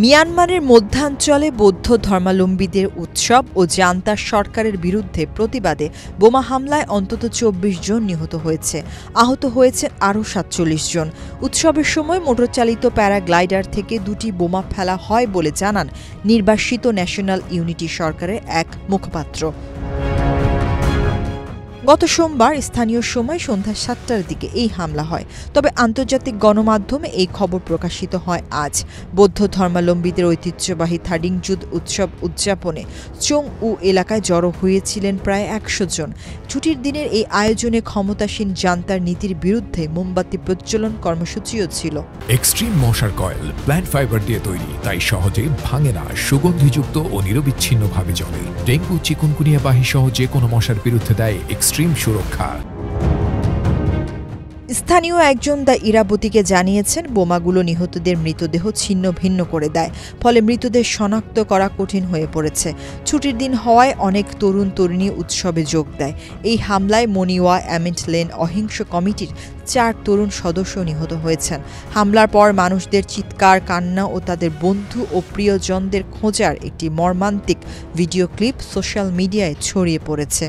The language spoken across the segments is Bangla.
মিয়ানমারের মধ্যাঞ্চলে বৌদ্ধ ধর্মাবলম্বীদের উৎসব ও জান্তা সরকারের বিরুদ্ধে প্রতিবাদে বোমা হামলায় অন্তত ২৪ জন নিহত হয়েছে। আহত হয়েছেন আরও ৪৭ জন। উৎসবের সময় মোটরচালিত প্যারাগ্লাইডার থেকে দুটি বোমা ফেলা হয় বলে জানান নির্বাসিত ন্যাশনাল ইউনিটি সরকারের এক মুখপাত্র। গত সোমবার স্থানীয় সময় সন্ধ্যা ৭টার দিকে এই হামলা হয়। তবে আন্তর্জাতিক গণমাধ্যমে এই খবর প্রকাশিত হয় আজ। বৌদ্ধ ধর্মাবলম্বীদের ঐতিহ্যবাহী থাডিংজুদ উৎসব উদযাপনে চোং উ এলাকায় জড়ো হয়েছিলেন প্রায় ১০০ জন। ছুটির দিনের এই আয়োজনে ক্ষমতাসীন জান্তার নীতির বিরুদ্ধে মোমবাতি প্রজ্বলন কর্মসূচিও ছিল। এক্সট্রিম মশার কয়েল প্ল্যান্ট ফাইবার দিয়ে তৈরি, তাই সহজে ভাঙে না, সুগন্ধিযুক্ত ও নিরবিচ্ছিন্নভাবে জ্বলে। ডেঙ্গু, চিকুনগুনিয়া বাহি সহ যে কোনো মশার বিরুদ্ধে দেয় এক্সট্রিম সুরক্ষা। স্থানীয় একজন দ্য ইরাবতীকে জানিয়েছেন, বোমাগুলো নিহতদের মৃতদেহ ছিন্ন ভিন্ন করে দেয়, ফলে মৃতদের শনাক্ত করা কঠিন হয়ে পড়েছে। ছুটির দিন হওয়ায় অনেক তরুণ তরুণী উৎসবে যোগ দেয়। এই হামলায় মনিওয়া অ্যামেন্ট লেন অহিংস কমিটির ৪ তরুণ সদস্য নিহত হয়েছেন। হামলার পর মানুষদের চিৎকার, কান্না ও তাদের বন্ধু ও প্রিয়জনদের খোঁজার একটি মর্মান্তিক ভিডিও ক্লিপ সোশ্যাল মিডিয়ায় ছড়িয়ে পড়েছে।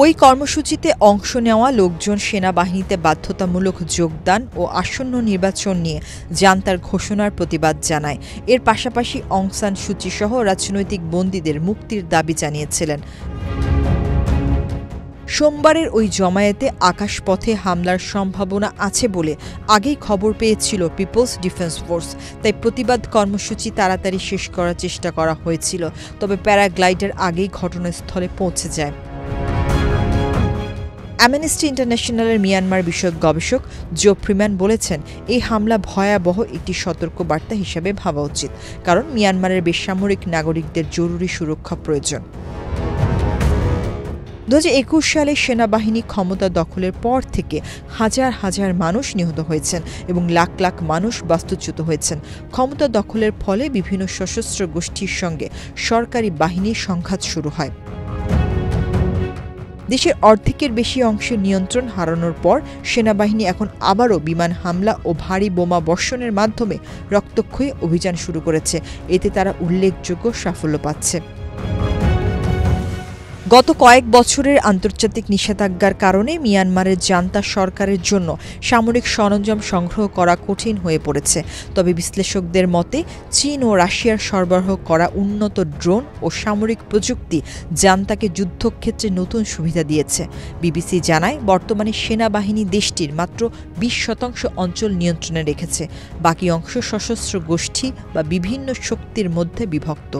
ওই কর্মসূচিতে অংশ নেওয়া লোকজন সেনাবাহিনীতে বাধ্যতামূলক যোগদান ও আসন্ন নির্বাচন নিয়ে জান্তার ঘোষণার প্রতিবাদ জানায়। এর পাশাপাশি অং সান সুচি সহ রাজনৈতিক বন্দীদের মুক্তির দাবি জানিয়েছিলেন। সোমবারের ওই জমায়েতে আকাশপথে হামলার সম্ভাবনা আছে বলে আগেই খবর পেয়েছিল পিপলস ডিফেন্স ফোর্স। তাই প্রতিবাদ কর্মসূচি তাড়াতাড়ি শেষ করার চেষ্টা করা হয়েছিল। তবে প্যারাগ্লাইডার আগেই ঘটনাস্থলে পৌঁছে যায়। অ্যামনেস্টি ইন্টারন্যাশনালের মিয়ানমার বিষয়ক গবেষক জো ফ্রিম্যান বলেছেন, এই হামলা ভয়াবহ একটি সতর্কবার্তা হিসেবে ভাবা উচিত, কারণ মিয়ানমারের বেসামরিক নাগরিকদের জরুরি সুরক্ষা প্রয়োজন। ২০২১ সালে সেনাবাহিনী ক্ষমতা দখলের পর থেকে হাজার হাজার মানুষ নিহত হয়েছেন এবং লাখ লাখ মানুষ বাস্তুচ্যুত হয়েছেন। ক্ষমতা দখলের ফলে বিভিন্ন সশস্ত্র গোষ্ঠীর সঙ্গে সরকারি বাহিনীর সংঘাত শুরু হয়। দেশের অর্ধেকের বেশি অংশের নিয়ন্ত্রণ হারানোর পর সেনাবাহিনী এখন আবারও বিমান হামলা ও ভারী বোমা বর্ষণের মাধ্যমে রক্তক্ষয়ী অভিযান শুরু করেছে। এতে তারা উল্লেখযোগ্য সাফল্য পাচ্ছে। গত কয়েক বছরের আন্তর্জাতিক নিষেধাজ্ঞার কারণে মিয়ানমারের জান্তা সরকারের জন্য সামরিক সরঞ্জাম সংগ্রহ করা কঠিন হয়ে পড়েছে। তবে বিশ্লেষকদের মতে চীন ও রাশিয়ার সরবরাহ করা উন্নত ড্রোন ও সামরিক প্রযুক্তি জান্তাকে যুদ্ধক্ষেত্রে নতুন সুবিধা দিয়েছে। বিবিসি জানায়, বর্তমানে সেনাবাহিনী দেশটির মাত্র ২০% অঞ্চল নিয়ন্ত্রণে রেখেছে। বাকি অংশ সশস্ত্র গোষ্ঠী বা বিভিন্ন শক্তির মধ্যে বিভক্ত।